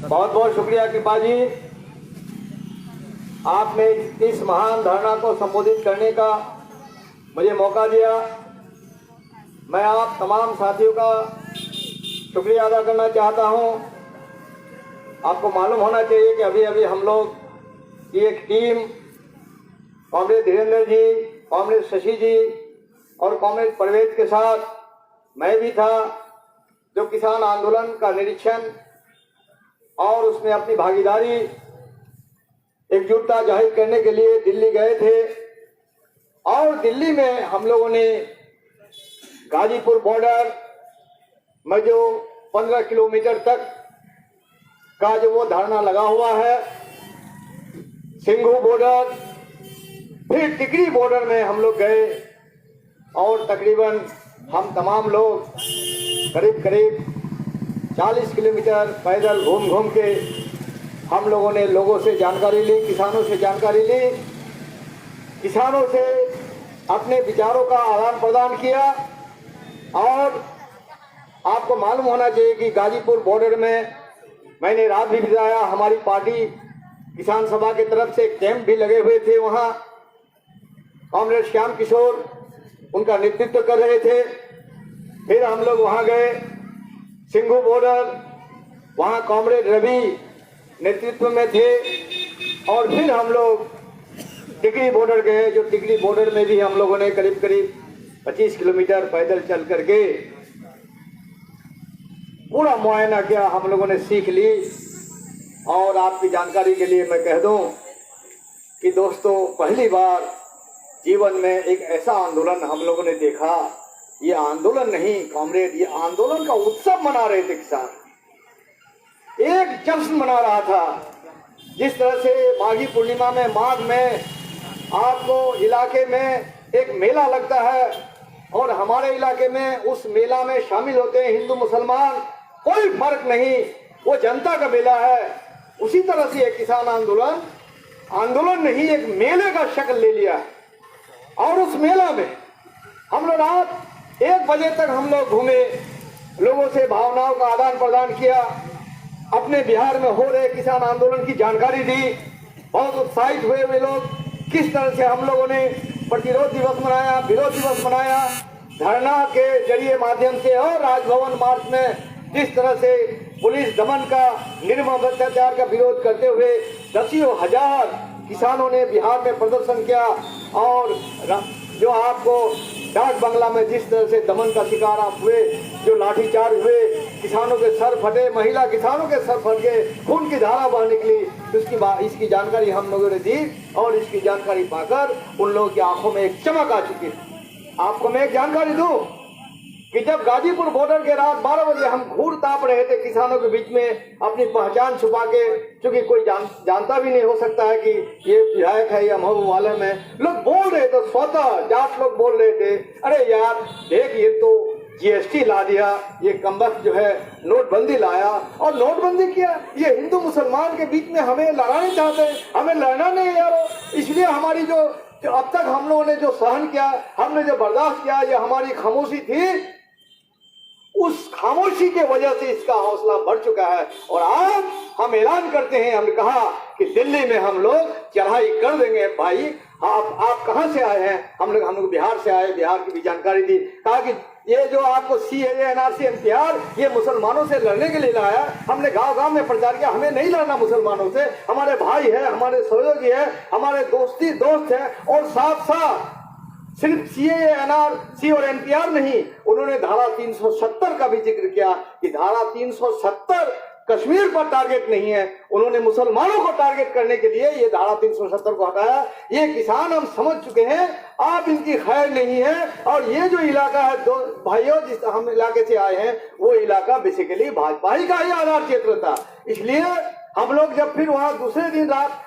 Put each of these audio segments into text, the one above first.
बहुत बहुत शुक्रिया कृपा जी, आपने इस महान धरना को संबोधित करने का मुझे मौका दिया। मैं आप तमाम साथियों का शुक्रिया अदा करना चाहता हूं। आपको मालूम होना चाहिए कि अभी अभी हम लोग की एक टीम कॉमरेड धीरेन्द्र जी, कॉमरेड शशि जी और कॉमरेड परवेज के साथ मैं भी था, जो किसान आंदोलन का निरीक्षण और उसमें अपनी भागीदारी एकजुटता जाहिर करने के लिए दिल्ली गए थे। और दिल्ली में हम लोगों ने गाजीपुर बॉर्डर में जो 15 किलोमीटर तक का जो वो धरना लगा हुआ है, सिंघू बॉर्डर, फिर टिकरी बॉर्डर में हम लोग गए और तकरीबन हम तमाम लोग करीब करीब 40 किलोमीटर पैदल घूम घूम के हम लोगों ने लोगों से जानकारी ली, किसानों से जानकारी ली, किसानों से अपने विचारों का आदान प्रदान किया। और आपको मालूम होना चाहिए कि गाजीपुर बॉर्डर में मैंने रात भी बिताया। हमारी पार्टी किसान सभा की तरफ से कैंप भी लगे हुए थे, वहाँ कॉमरेड श्याम किशोर उनका नेतृत्व कर रहे थे। फिर हम लोग वहाँ गए सिंघू बॉर्डर, वहाँ कॉमरेड रवि नेतृत्व में थे। और फिर हम लोग टिकरी बॉर्डर गए, जो टिकरी बॉर्डर में भी हम लोगों ने करीब करीब 25 किलोमीटर पैदल चल करके पूरा मुआयना किया, हम लोगों ने सीख ली। और आपकी जानकारी के लिए मैं कह दूं कि दोस्तों, पहली बार जीवन में एक ऐसा आंदोलन हम लोगों ने देखा। ये आंदोलन नहीं कॉमरेड, ये आंदोलन का उत्सव मना रहे थे किसान, एक जश्न मना रहा था। जिस तरह से माघी पूर्णिमा में, माघ में आपको इलाके में एक मेला लगता है और हमारे इलाके में उस मेला में शामिल होते हैं हिंदू मुसलमान, कोई फर्क नहीं, वो जनता का मेला है। उसी तरह से एक किसान आंदोलन आंदोलन नहीं, एक मेले का शक्ल ले लिया। और उस मेला में हम लोग रात 1 बजे तक हम लोग घूमे, लोगों से भावनाओं का आदान प्रदान किया, अपने बिहार में हो रहे किसान आंदोलन की जानकारी दी। बहुत उत्साहित हुए वे लोग, किस तरह से हम लोगों ने प्रतिरोध दिवस मनाया, विरोध दिवस मनाया, धरना के जरिए माध्यम से और राजभवन मार्च में जिस तरह से पुलिस दमन का, निर्मम अत्याचार का विरोध करते हुए दसियों हजार किसानों ने बिहार में प्रदर्शन किया। और जो आपको डाक बंगला में जिस तरह से दमन का शिकार आप हुए, जो लाठीचार्ज हुए, किसानों के सर फटे, महिला किसानों के सर फट गए, खून की धारा बह निकली, इसकी जानकारी हम लोगों ने दी। और इसकी जानकारी पाकर उन लोगों की आंखों में एक चमक आ चुकी है। आपको मैं एक जानकारी दूं कि जब गाजीपुर बॉर्डर के रात 12 बजे हम घूर ताप रहे थे किसानों के बीच में, अपनी पहचान छुपा के, क्योंकि कोई जानता भी नहीं हो सकता है कि ये विधायक है या महबूब आलम है, लोग बोल रहे थे, स्वतः जाट लोग बोल रहे थे, अरे यार देख, ये तो जीएसटी ला दिया, ये कमबख्त जो है नोटबंदी लाया और नोटबंदी किया, ये हिंदू मुसलमान के बीच में हमें लड़ाना चाहते हैं, हमें लड़ना नहीं यारो। इसलिए हमारी जो अब तक हम लोगों ने जो सहन किया, हमने जो बर्दाश्त किया, ये हमारी खामोशी थी, उस खामोशी के वजह से इसका हौसला बढ़ चुका है। और आज हम ऐलान करते हैं, हमने कहा कि दिल्ली में हम लोग चढ़ाई कर देंगे। भाई आप कहां से आए हैं? हम लोग बिहार से आए, बिहार की भी जानकारी दी, कहा कि ये जो आपको सीएए, एनआरसी, एनपीआर, ये मुसलमानों से लड़ने के लिए लाया। हमने गांव गांव में प्रचार किया, हमें नहीं लड़ना मुसलमानों से, हमारे भाई है, हमारे सहयोगी है, हमारे दोस्त है। और साथ साथ सिर्फ सीएए, एनआरसी और एनपीआर नहीं, उन्होंने धारा 370 का भी जिक्र किया कि धारा 370 कश्मीर पर टारगेट नहीं है, उन्होंने मुसलमानों को टारगेट करने के लिए ये धारा 370 को हटाया। ये किसान हम समझ चुके हैं, आप इनकी खैर नहीं है। और ये जो इलाका है, दो भाइयों जिस हम इलाके से आए हैं, वो इलाका बेसिकली भाजपा ही का ही आधार क्षेत्र था। इसलिए हम लोग जब फिर वहां दूसरे दिन रात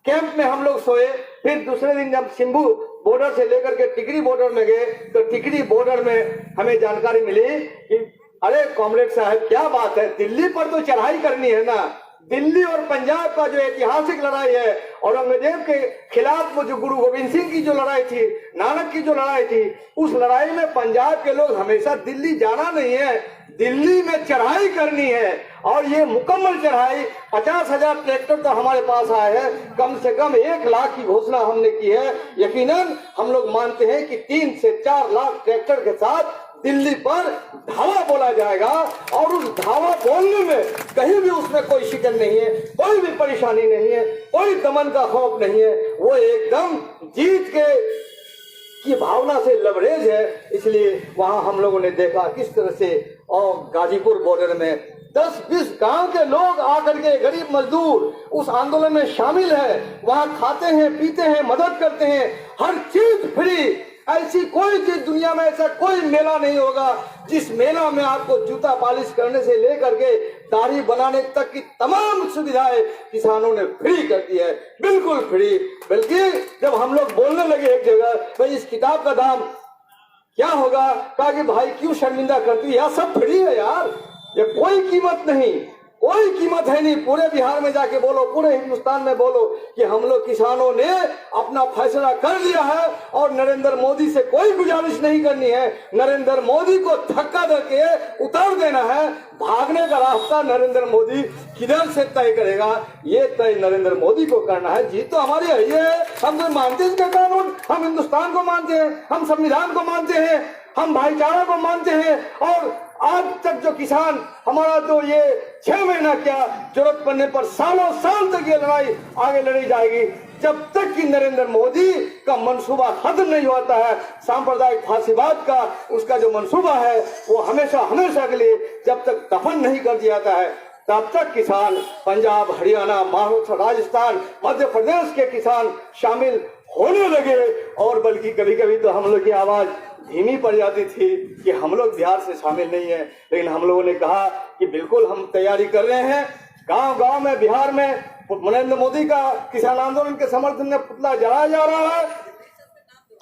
कैंप में हम लोग सोए, फिर दूसरे दिन जब सिंघू बॉर्डर से लेकर के टिकरी बॉर्डर में गए, तो टिकरी बॉर्डर में हमें जानकारी मिली कि अरे कॉमरेड साहब, क्या बात है, दिल्ली पर तो चढ़ाई करनी है ना, दिल्ली और पंजाब का जो ऐतिहासिक लड़ाई है, औरंगजेब के खिलाफ वो जो गुरु गोविंद सिंह की जो लड़ाई थी, नानक की जो लड़ाई थी, उस लड़ाई में पंजाब के लोग हमेशा दिल्ली जाना नहीं है, दिल्ली में चढ़ाई करनी है। और ये मुकम्मल चढ़ाई 50,000 ट्रैक्टर तो हमारे पास आए हैं, कम से कम 1 लाख की घोषणा हमने की है। यकीनन हम लोग मानते हैं कि 3 से 4 लाख ट्रैक्टर के साथ दिल्ली पर धावा बोला जाएगा, और उस धावा बोलने में कहीं भी उसमें कोई शिकन नहीं है, कोई भी परेशानी नहीं है, कोई दमन का खौफ नहीं है, वो एकदम जीत के की भावना से लबरेज है। इसलिए वहां हम लोगों ने देखा किस तरह से, और गाजीपुर बॉर्डर में 10-20 गांव के लोग आकर के, गरीब मजदूर उस आंदोलन में शामिल है, वहां खाते हैं, पीते हैं, मदद करते हैं, हर चीज फ्री। ऐसी कोई चीज दुनिया में, ऐसा कोई मेला नहीं होगा जिस मेला में आपको जूता पॉलिश करने से लेकर के दाढ़ी बनाने तक की तमाम सुविधाएं किसानों ने फ्री कर दी है, बिल्कुल फ्री। बल्कि जब हम लोग बोलने लगे एक जगह, भाई इस किताब का दाम क्या होगा, कहा कि भाई क्यों शर्मिंदा करती है यार, सब फ्री है यार, ये कोई कीमत नहीं, कोई कीमत है नहीं। पूरे बिहार में जाके बोलो, पूरे हिंदुस्तान में बोलो कि हम लोग किसानों ने अपना फैसला कर लिया है और नरेंद्र मोदी से कोई गुजारिश नहीं करनी है। नरेंद्र मोदी को धक्का देके उतार देना है। भागने का रास्ता नरेंद्र मोदी किधर से तय करेगा, ये तय नरेंद्र मोदी को करना है। जीत तो हमारी है, हम तो मानते हैं इसका कानून, हम हिंदुस्तान को मानते हैं, हम संविधान को मानते हैं, हम भाईचारा को मानते हैं। और आज तक जो किसान हमारा, तो ये 6 महीना क्या, जरूरत पड़ने पर सालों साल तक ये लड़ाई आगे लड़ी जाएगी, जब तक कि नरेंद्र मोदी का मंसूबा खत्म नहीं होता है। सांप्रदायिक फांसीवाद का उसका जो मंसूबा है वो हमेशा हमेशा के लिए जब तक दफन नहीं कर दिया जाता है, तब तक किसान पंजाब, हरियाणा, महाराष्ट्र, राजस्थान, मध्य प्रदेश के किसान शामिल होने लगे। और बल्कि कभी कभी तो हम लोग की आवाज धीमी पड़ जाती थी कि हम लोग बिहार से शामिल नहीं है, लेकिन हम लोगों ने कहा कि बिल्कुल हम तैयारी कर रहे हैं। गांव गांव में बिहार में नरेंद्र मोदी का किसान आंदोलन के समर्थन में पुतला जलाया जा रहा है।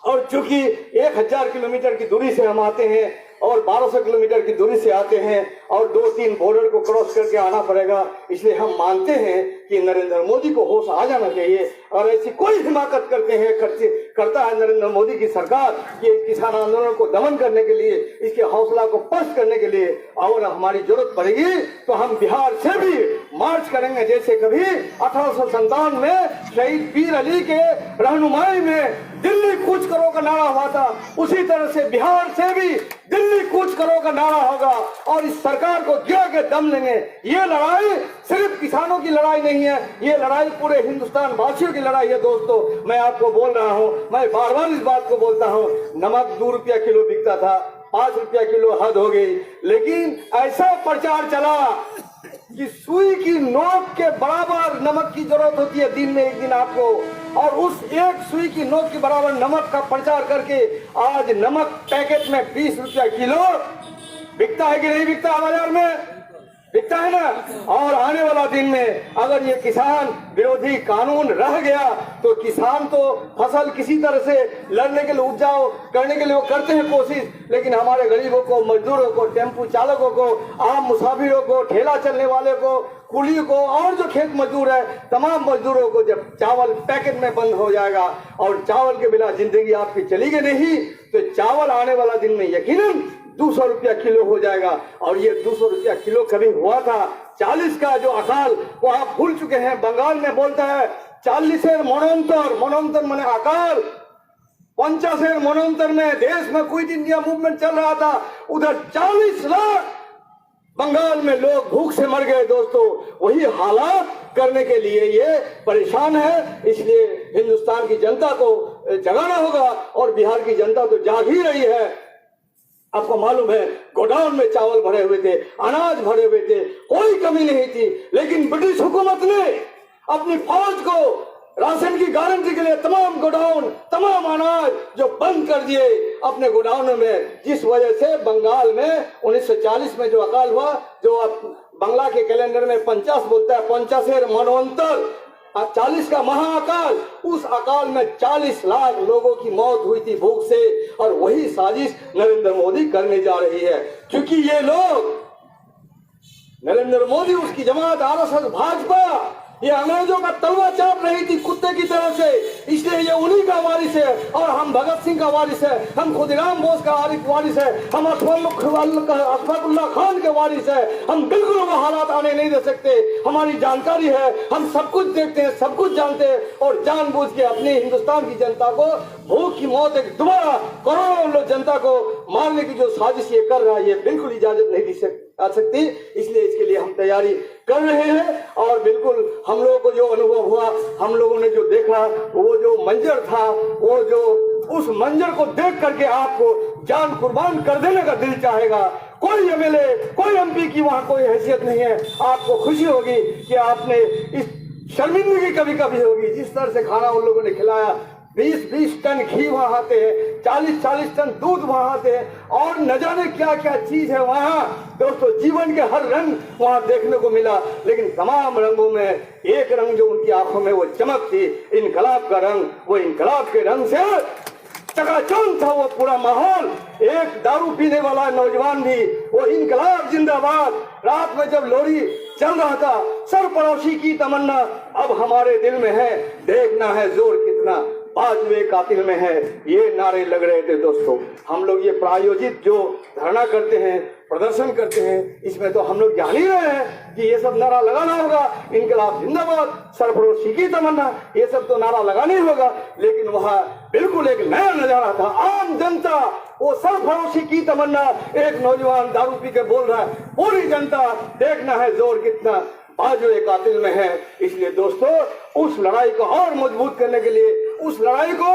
और चूंकि 1000 किलोमीटर की दूरी से हम आते हैं और 1200 किलोमीटर की दूरी से आते हैं और 2-3 बॉर्डर को क्रॉस करके आना पड़ेगा, इसलिए हम मानते हैं कि नरेंद्र मोदी को होश आ जाना चाहिए। और ऐसी कोई हिमाकत करता है नरेंद्र मोदी की सरकार कि किसान आंदोलन को दमन करने के लिए, इसके हौसला को पस्त करने के लिए, और हमारी जरूरत पड़ेगी तो हम बिहार से भी मार्च करेंगे। जैसे कभी 1857 में शहीद पीर अली के रहनुमाई में दिल्ली कूच करो का नारा हुआ था, उसी तरह से बिहार से भी दिल्ली कूच करो का नारा होगा और इस सरकार को गिरा के दम लेंगे। ये लड़ाई सिर्फ किसानों की लड़ाई नहीं है, ये लड़ाई पूरे हिंदुस्तान वासियों की लड़ाई है। दोस्तों, मैं आपको बोल रहा हूँ, मैं बार बार इस बात को बोलता हूँ, नमक 2 रुपया किलो बिकता था, 5 रुपया किलो हद हो गई, लेकिन ऐसा प्रचार चला कि सुई की नोक के बराबर नमक की जरूरत होती है दिन में एक दिन आपको, और उस एक सुई की नोक के बराबर नमक का प्रचार करके आज नमक पैकेट में 20 रुपया किलो बिकता है कि नहीं बिकता, बाजार में बिकता है ना। और आने वाला दिन में अगर ये किसान विरोधी कानून रह गया तो किसान तो फसल किसी तरह से लड़ने के लिए, उपजाऊ करने के लिए वो करते हैं कोशिश, लेकिन हमारे गरीबों को, मजदूरों को, टेम्पू चालकों को, आम मुसाफिरों को, ठेला चलने वाले को, कुली को, और जो खेत मजदूर है तमाम मजदूरों को जब चावल पैकेट में बंद हो जाएगा और चावल के बिना जिंदगी आपकी चलेगी नहीं, तो चावल आने वाला दिन में यकीनन 200 रुपया किलो हो जाएगा। और ये 200 रुपया किलो कभी हुआ था 40 का जो अकाल को आप भूल चुके हैं। बंगाल में बोलता है 40 मनोंतर माने अकाल, 50 मनोंतर में देश में क्विट इंडिया मूवमेंट चल रहा था, उधर 40 लाख बंगाल में लोग भूख से मर गए। दोस्तों, वही हालात करने के लिए ये परेशान है। इसलिए हिंदुस्तान की जनता को जगाना होगा और बिहार की जनता तो जाग ही रही है। आपको मालूम है गोडाउन में चावल भरे हुए थे, अनाज भरे हुए थे, कोई कमी नहीं थी, लेकिन ब्रिटिश हुकूमत ने अपनी फौज को राशन की गारंटी के लिए तमाम गोडाउन, तमाम अनाज जो बंद कर दिए अपने गोडाउनों में, जिस वजह से बंगाल में 1940 में जो अकाल हुआ, जो बंगला के कैलेंडर में 50 बोलता है, 50 मनवंतर, 40 का महाअकाल, उस अकाल में 40 लाख लोगों की मौत हुई थी भूख से। और वही साजिश नरेंद्र मोदी करने जा रही है, क्योंकि ये लोग नरेंद्र मोदी, उसकी जमात, आरएसएस, भाजपा, ये अंग्रेजों का तलवा चाप रही थी कुत्ते की तरह से, इसलिए ये उन्हीं का वारिस है। और हम भगत सिंह का वारिस है, हम खुदीराम बोस का वारिस है, हम अशफाकुल्लाह खान के वारिस है। हम बिल्कुल वो हालात आने नहीं दे सकते। हमारी जानकारी है, हम सब कुछ देखते हैं, सब कुछ जानते हैं, और जानबूझ के अपने हिंदुस्तान की जनता को भूख की मौत, एक दोबारा करोड़ों लोग जनता को मारने की जो साजिश ये कर रहा है, ये बिल्कुल इजाजत नहीं दी आ सकती। इसलिए इसके लिए हम तैयारी कर रहे हैं। और बिल्कुल हम लोगों को जो अनुभव हुआ, हम लोगों ने जो देखा, वो जो मंजर था, वो जो उस मंजर को देख करके आपको जान कुर्बान कर देने का दिल चाहेगा। कोई एमएलए, कोई एमपी की वहां कोई हैसियत नहीं है। आपको खुशी होगी कि आपने इस शर्मिंदगी कभी कभी होगी, जिस तरह से खाना उन लोगों ने खिलाया। 20-20 टन घी वहां आते हैं, 40-40 टन दूध वहां आते हैं, और न जाने क्या क्या चीज है वहां। दोस्तों, जीवन के हर रंग वहां देखने को मिला, लेकिन तमाम रंगों में एक रंग जो उनकी आंखों में वो चमक थी, इनकलाब का रंग। वो इनकलाब के रंग से चकाचौंध था वो पूरा माहौल। एक दारू पीने वाला नौजवान भी वो इनकलाब जिंदाबाद। रात में जब लोरी चल रहा था, सरपरोशी की तमन्ना अब हमारे दिल में है, देखना है जोर कितना बाजुए कातिल में है, ये नारे लग रहे थे। दोस्तों, हम लोग ये प्रायोजित जो धरना करते हैं, प्रदर्शन करते हैं, इसमें तो हम लोग जान ही रहे हैं कि ये सब नारा लगाना होगा, इनकलाब जिंदाबाद, सरफरोशी की तमन्ना, ये सब तो नारा लगाना ही होगा। लेकिन वहाँ बिल्कुल एक नया नजारा था। आम जनता, वो सरफरोशी की तमन्ना, एक नौजवान दारू पी के बोल रहा है, पूरी जनता देखना है जोर कितना बाजू एक कातिल में है। इसलिए दोस्तों, उस लड़ाई को और मजबूत करने के लिए, उस लड़ाई को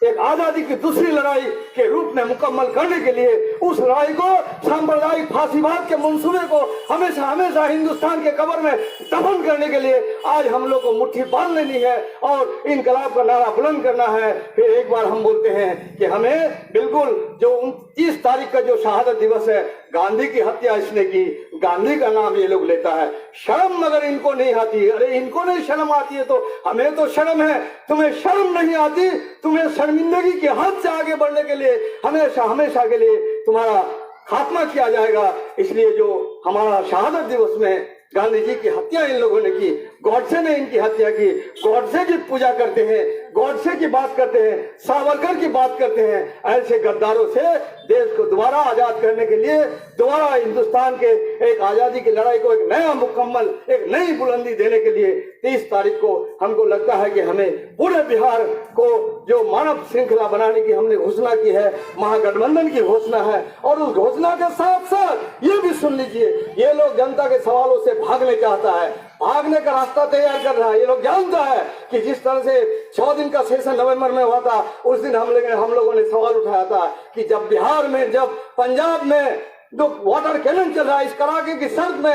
एक आजादी की दूसरी लड़ाई के रूप में मुकम्मल करने के लिए, उस लड़ाई को, सांप्रदायिक फांसीवाद के मंसूबे को हमेशा हमेशा हिंदुस्तान के कब्र में दफन करने के लिए आज हम लोग को मुट्ठी बांध लेनी है और इनकलाब का नारा बुलंद करना है। फिर एक बार हम बोलते हैं कि हमें बिल्कुल जो 29 तारीख का जो शहादत दिवस है, गांधी की हत्या इसने की, गांधी का नाम ये लोग लेता है। शर्म अगर इनको नहीं आती, अरे इनको नहीं शर्म आती है तो हमें तो शर्म है। तुम्हें शर्म नहीं आती, तुम्हें शर्मिंदगी के हाथ से आगे बढ़ने के लिए हमेशा हमेशा के लिए तुम्हारा खात्मा किया जाएगा। इसलिए जो हमारा शहादत दिवस में गांधी जी की हत्या इन लोगों ने की, गॉडसे ने इनकी हत्या की, गॉडसे की पूजा करते हैं, गॉडसे की बात करते हैं, सावरकर की बात करते हैं। ऐसे गद्दारों से देश को दोबारा आजाद करने के लिए, दोबारा हिंदुस्तान के एक आजादी की लड़ाई को एक नया मुकम्मल, एक नई बुलंदी देने के लिए 30 तारीख को हमको लगता है कि हमें पूरे बिहार को जो मानव श्रृंखला बनाने की हमने घोषणा की है, महागठबंधन की घोषणा है। और उस घोषणा के साथ साथ ये भी सुन लीजिए, ये लोग जनता के सवालों से भागने चाहता है, भागने का रास्ता तैयार कर रहा है। ये लोग जानता है कि जिस तरह से 6 दिन का सेशन नवंबर में हुआ था, उस दिन हम लोगों ने सवाल उठाया था कि जब बिहार में, जब पंजाब में जो वाटर कैनन चल रहा है, इस कड़ाके की सर्द में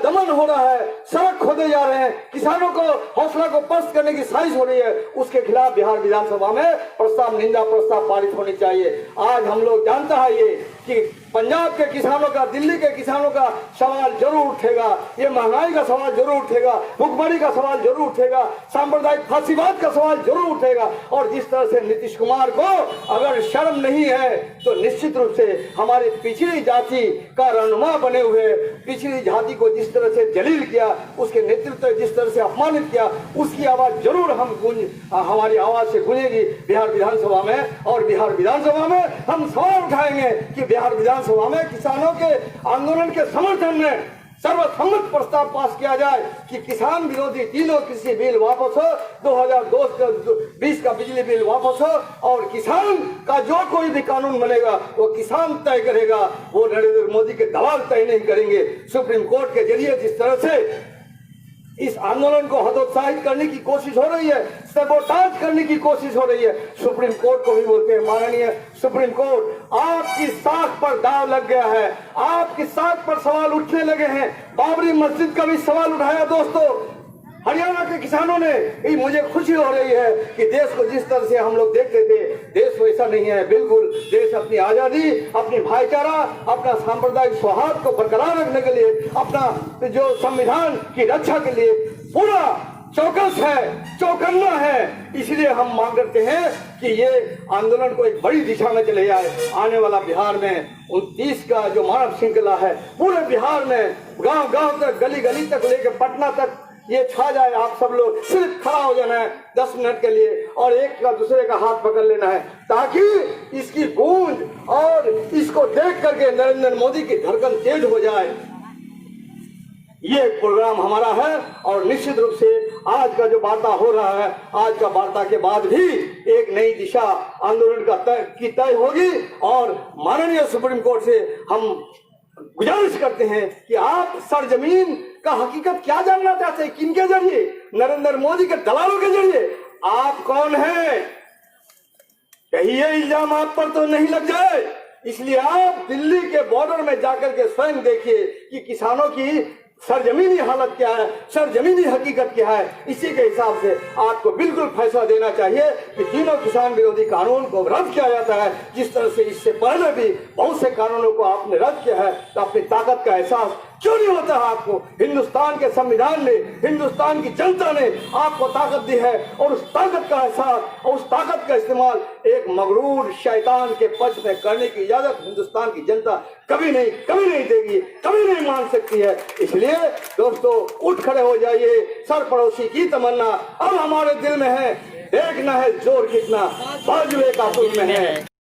दमन हो रहा है, सड़क खोदे जा रहे हैं, किसानों को हौसला को पस्त करने की साजिश हो रही है, उसके खिलाफ बिहार विधानसभा में प्रस्ताव, निंदा प्रस्ताव पारित होनी चाहिए। आज हम लोग जानता है ये कि पंजाब के किसानों का, दिल्ली के किसानों का सवाल जरूर उठेगा, ये महंगाई का सवाल जरूर उठेगा, भुखमरी का सवाल जरूर उठेगा, सांप्रदायिक फांसीवाद का सवाल जरूर उठेगा। और जिस तरह से नीतीश कुमार को अगर शर्म नहीं है तो निश्चित रूप से हमारी पिछड़ी जाति का रहनुमा बने हुए, पिछड़ी जाति को जिस तरह से जलील किया, उसके नेतृत्व जिस तरह से अपमानित किया, उसकी आवाज जरूर हमारी आवाज से गूंजेगी बिहार विधानसभा में। और बिहार विधानसभा में हम सवाल उठाएंगे कि बिहार विधानसभा में किसानों के आंदोलन के समर्थन में सर्वसम्मत प्रस्ताव पास किया जाए कि किसान विरोधी तीनों कृषि बिल वापस हो, 2020 का बिजली बिल वापस हो, और किसान का जो कोई भी कानून बनेगा वो किसान तय करेगा, वो नरेंद्र मोदी के दलाल तय नहीं करेंगे। सुप्रीम कोर्ट के जरिए जिस तरह से इस आंदोलन को हतोत्साहित करने की कोशिश हो रही है, सबोटाज करने की कोशिश हो रही है, सुप्रीम कोर्ट को भी बोलते हैं, माननीय सुप्रीम कोर्ट, आपकी साख पर दाव लग गया है, आपकी साख पर सवाल उठने लगे हैं। बाबरी मस्जिद का भी सवाल उठाया दोस्तों हरियाणा के किसानों ने। मुझे खुशी हो रही है कि देश को जिस तरह से हम लोग देखते थे, देश वैसा नहीं है। बिल्कुल देश अपनी आजादी, अपनी भाईचारा, अपना सांप्रदायिक सौहार्द को बरकरार रखने के लिए, अपना जो संविधान की रक्षा के लिए पूरा चौकस है, चौकन्ना है। इसलिए हम मांग करते हैं कि ये आंदोलन को एक बड़ी दिशा में चले जाए। आने वाला बिहार में 29 का जो मानव श्रृंखला है, पूरे बिहार में गांव गांव तक, गली गली तक लेकर पटना तक ये छा जाए। आप सब लोग सिर्फ खड़ा हो जाना है 10 मिनट के लिए और एक का दूसरे का हाथ पकड़ लेना है, ताकि इसकी गूंज और इसको देख करके नरेंद्र मोदी की धड़कन तेज हो जाए। ये एक प्रोग्राम हमारा है और निश्चित रूप से आज का जो वार्ता हो रहा है, आज का वार्ता के बाद भी एक नई दिशा आंदोलन का तय होगी। और माननीय सुप्रीम कोर्ट से हम गुजारिश करते हैं कि आप सरजमीन का हकीकत क्या जानना चाहते हैं, किनके जरिए? नरेंद्र मोदी के दलालों के जरिए। आप कौन हैं? कहीं ये इल्जाम आप पर तो नहीं लग जाए। इसलिए आप दिल्ली के बॉर्डर में जाकर के स्वयं देखिए कि किसानों की सरजमीनी हालत क्या है, सरजमीनी हकीकत क्या है। इसी के हिसाब से आपको बिल्कुल फैसला देना चाहिए कि तीनों किसान विरोधी कानून को रद्द किया जाता है। जिस तरह से इससे पहले भी बहुत से कानूनों को आपने रद्द किया है, तो अपनी ताकत का एहसास क्यों नहीं होता है आपको? हिंदुस्तान के संविधान ने, हिंदुस्तान की जनता ने आपको ताकत दी है और उस ताकत का एहसास और उस ताकत का इस्तेमाल एक मगरूर शैतान के पक्ष में करने की इजाजत हिंदुस्तान की जनता कभी नहीं देगी, कभी नहीं मान सकती है। इसलिए दोस्तों, उठ खड़े हो जाइए। सरपड़ोसी की तमन्ना अब हमारे दिल में है, देखना है जोर कितना बाजुए काबुल में है।